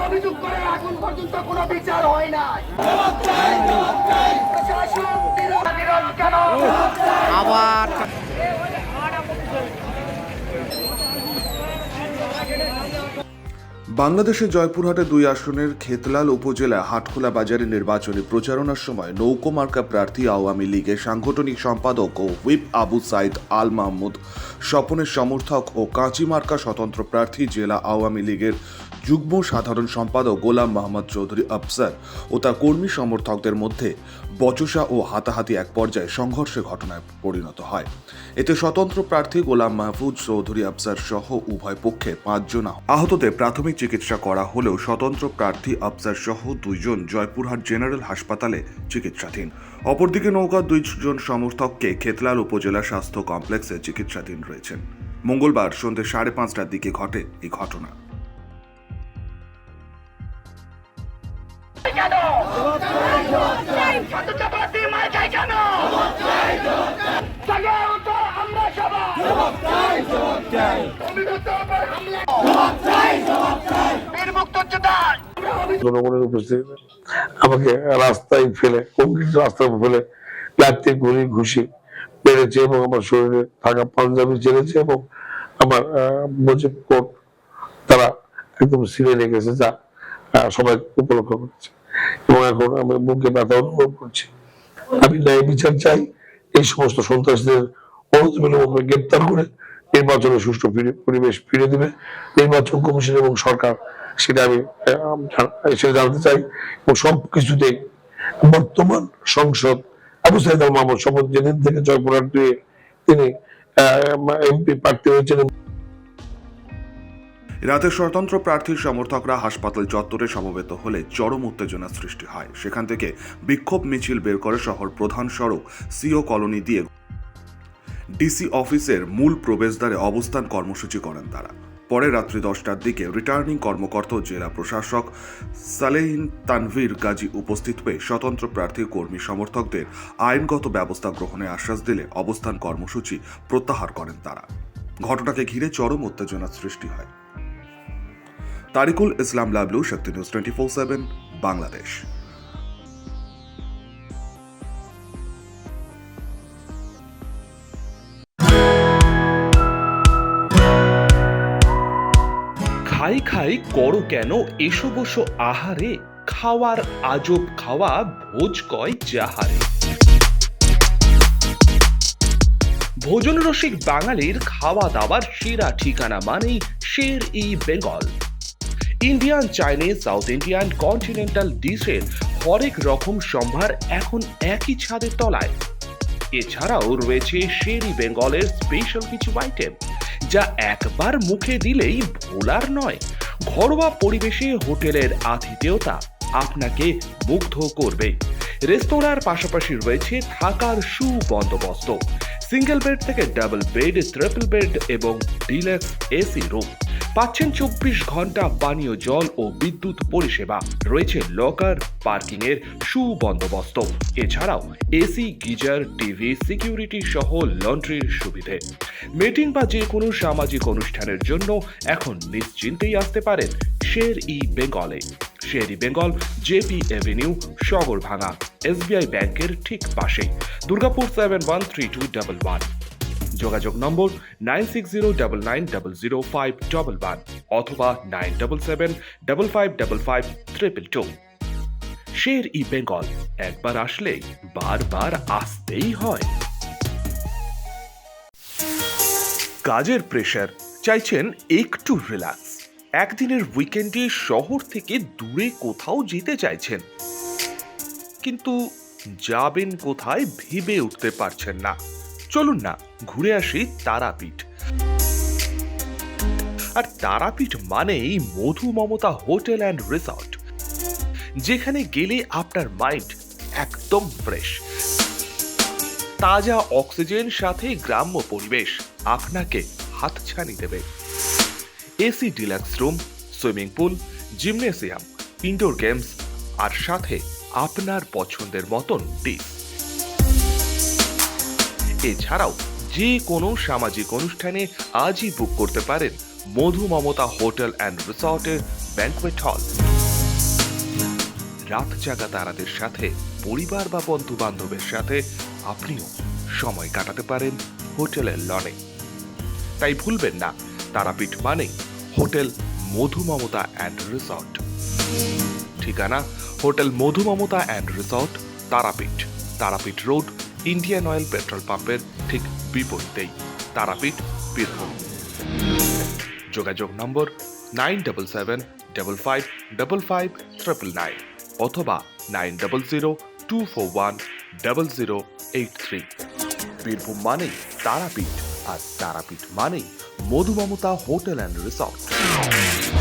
অভিযোগ করে এখন পর্যন্ত কোনো বিচার হয় নাই। আবার বাংলাদেশের জয়পুরহাটে 2 আসনের খেতলাল উপজেলা হাটখোলা বাজারে নির্বাচনী প্রচারণার সময় নৌকো মার্কা প্রার্থী আওয়ামী লীগের সাংগঠনিক সম্পাদক ও হুইপ আবু সাইদ আল মাহমুদ স্বপনের সমর্থক ও কাঁচি মার্কা স্বতন্ত্র প্রার্থী জেলা আওয়ামী লীগের যুগ্ম সাধারণ সম্পাদক গোলাম মোহাম্মদ চৌধুরী আফসার ও তার কর্মী সমর্থকদের মধ্যে বচসা ও হাতাহাতি এক পর্যায়ে সংঘর্ষের ঘটনায় পরিণত হয়। এতে স্বতন্ত্র প্রার্থী গোলাম মাহফুজ চৌধুরী আফসার সহ উভয় পক্ষে 5 জন আহতদের প্রাথমিক চিকিৎসা করা হলেও স্বতন্ত্র প্রার্থী আফসার সহ 2 জন জয়পুরহাট জেনারেল হাসপাতালে চিকিৎসাধীন। অপরদিকে নৌকার 2 জন সমর্থককে খেতলাল উপজেলা স্বাস্থ্য কমপ্লেক্সে চিকিৎসাধীন রয়েছেন। মঙ্গলবার সন্ধ্যে 5:30টার দিকে ঘটে এই ঘটনা। জনগণের উপস্থিতিতে আমাকে রাস্তায় ফেলে কংক্রিট রাস্তায় ফেলে লাঠি গুলি ঘুষি মেরেছে এবং আমার শরীরে থাকা পাঞ্জাবি ছেড়েছে এবং আমার মুজিব কোট তারা একদম সিলে রেখেছে, যা সবাই উপলক্ষ করেছে এবং এখন আমি বুকে ব্যথা অনুভব করছি। আমি ন্যায় বিচার চাই। এই সমস্ত সন্ত্রাসীদের অনতিবিলম্বে গ্রেপ্তার করে নির্বাচনের সুষ্ঠু পরিবেশ ফিরে দিবে নির্বাচন কমিশন এবং সরকার, সেটা আমি সেটা জানতে চাই। এবং সবকিছুতেই বর্তমান সংসদ আবু সাইদ আল মাহমুদ শপথ যেদিন থেকে জয়পুরহাট দিয়ে তিনি এমপি প্রার্থী হয়েছেন। রাতে স্বতন্ত্র প্রার্থীর সমর্থকরা হাসপাতাল চত্বরে সমবেত হলে চরম উত্তেজনা সৃষ্টি হয়। সেখান থেকে বিক্ষোভ মিছিল বের করে শহর প্রধান সড়ক সিও কলোনি দিয়ে ডিসি অফিসের মূল প্রবেশদ্বারে অবস্থান কর্মসূচি করেন তারা। পরে রাত্রি 10টার দিকে রিটার্নিং কর্মকর্তা জেলা প্রশাসক সালেহিন তানভীর গাজী উপস্থিত হয়ে স্বতন্ত্র প্রার্থী কর্মী সমর্থকদের আইনগত ব্যবস্থা গ্রহণের আশ্বাস দিলে অবস্থান কর্মসূচি প্রত্যাহার করেন তারা। ঘটনাকে ঘিরে চরম উত্তেজনা সৃষ্টি হয়। তারিকুল ইসলাম লাবলু, শক্তি নিউজ 24/7 বাংলাদেশ। খাই খাই করো কেন এসো বসো আহারে, খাওয়ার আজব খাওয়া ভোজ কয় যাহারে। ভোজন রসিক বাঙালির খাওয়া দাওয়ার সেরা ঠিকানা মানেই Sher e Bengal. Indian, Chinese, south Indian, continental ডিশের হরেক রকম সম্ভার এখন একই ছাদের তলায়। এছাড়াও রয়েছে শের-ই বেঙ্গলের স্পেশাল কিছু আইটেম যা একবার মুখে দিলেই ভোলার নয়। ঘরোয়া পরিবেশে হোটেলের আতিথেয়তা আপনাকে মুগ্ধ করবে। রেস্তোরাঁর পাশাপাশি রয়েছে থাকার সুবন্দোবস্ত। সিঙ্গেল বেড থেকে ডাবল বেড, ট্রিপল বেড এবং ডিলাক্স এসি রুম। পাচ্ছেন 24 ঘন্টা পানীয় জল ও বিদ্যুৎ পরিষেবা। রয়েছে লকার, পার্কিং এর সুবন্দোবস্ত। এছাড়াও এসি, গিজার, টিভি, সিকিউরিটি সহ লন্ড্রির সুবিধে। মিটিং বা যে কোনো সামাজিক অনুষ্ঠানের জন্য এখন নিশ্চিন্তেই আসতে পারেন শের-ই বেঙ্গলে। Sher e Bengal, JP Avenue, Sagarbhanga, SBI ব্যাংকের ঠিক পাশে, দুর্গাপুর 713211। যোগাযোগ নম্বর 9609900511 অথবা 9775555222। শের-ই বেঙ্গল, একবার আসলেই বারবার আসতেই হয়। কাজের প্রেশার, চাইছেন একটু রিল্যাক্স। একদিনের উইকেন্ডে শহর থেকে দূরে কোথাও যেতে চাইছেন, কিন্তু যাবেন কোথায় ভেবে উঠতে পারছেন না। চলুন না ঘুরে আসি তারাপীঠ। আর তারাপীঠ মানেই মধু মমতা হোটেল অ্যান্ড রিসর্ট, যেখানে গেলে আপনার মাইন্ড একদম ফ্রেশ। তাজা অক্সিজেন সাথে গ্রাম্য পরিবেশ আপনাকে হাতছানি দেবে। AC deluxe room, swimming pool, gymnasium, indoor games আর সাথে আপনার পছন্দের মতন ডিশ। এছাড়াও যে কোনো সামাজিক অনুষ্ঠানে আজই বুক করতে পারেন মধু মমতা হোটেল অ্যান্ড রিসর্টের ব্যাংকোয়েট হল। রাত জাগা তারাদের সাথে, পরিবার বা বন্ধু বান্ধবের সাথে আপনিও সময় কাটাতে পারেন হোটেলের লনে। তাই ভুলবেন না, তারাপীঠ মানে hotel Madhu Mamata and resort. ঠিকানা hotel Madhu Mamata and resort, Tarapith, Tarapith road, Indian oil petrol পাম্পের ঠিক বিপরীতেই, তারাপীঠ, বীরভূম। যোগাযোগ নম্বর 9775555599 অথবা 9002410083। বীরভূম মানেই তারাপীঠ, আর তারাপীঠ মানেই মধু মমতা হোটেল অ্যান্ড রিসর্ট।